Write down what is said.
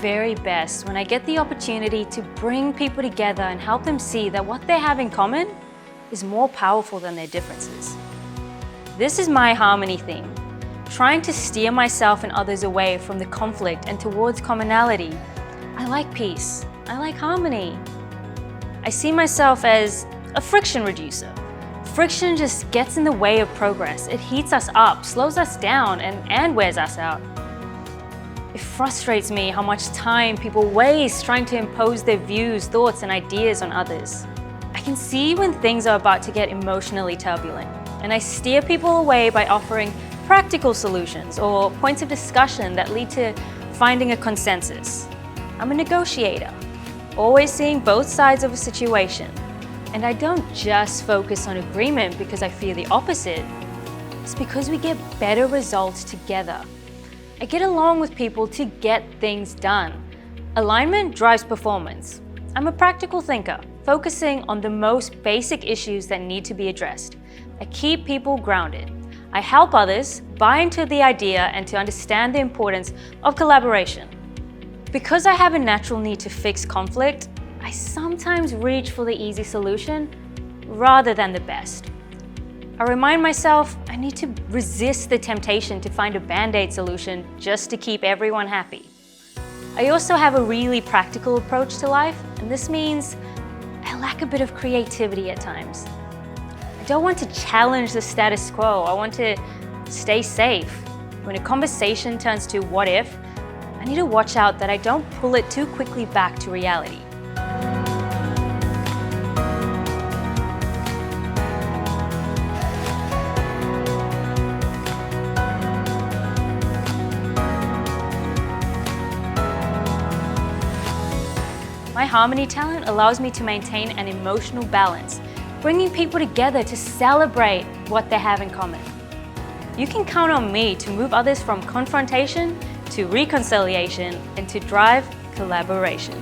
very best when I get the opportunity to bring people together and help them see that what they have in common is more powerful than their differences. This is my harmony theme, trying to steer myself and others away from the conflict and towards commonality. I like peace. I like harmony. I see myself as a friction reducer. Friction just gets in the way of progress. It heats us up, slows us down, and wears us out. It frustrates me how much time people waste trying to impose their views, thoughts, and ideas on others. I can see when things are about to get emotionally turbulent, and I steer people away by offering practical solutions or points of discussion that lead to finding a consensus. I'm a negotiator, always seeing both sides of a situation. And I don't just focus on agreement because I fear the opposite. It's because we get better results together. I get along with people to get things done. Alignment drives performance. I'm a practical thinker, focusing on the most basic issues that need to be addressed. I keep people grounded. I help others buy into the idea and to understand the importance of collaboration. Because I have a natural need to fix conflict, I sometimes reach for the easy solution rather than the best. I remind myself I need to resist the temptation to find a band-aid solution just to keep everyone happy. I also have a really practical approach to life, and this means I lack a bit of creativity at times. I don't want to challenge the status quo. I want to stay safe. When a conversation turns to what if, I need to watch out that I don't pull it too quickly back to reality. My harmony talent allows me to maintain an emotional balance, bringing people together to celebrate what they have in common. You can count on me to move others from confrontation to reconciliation and to drive collaboration.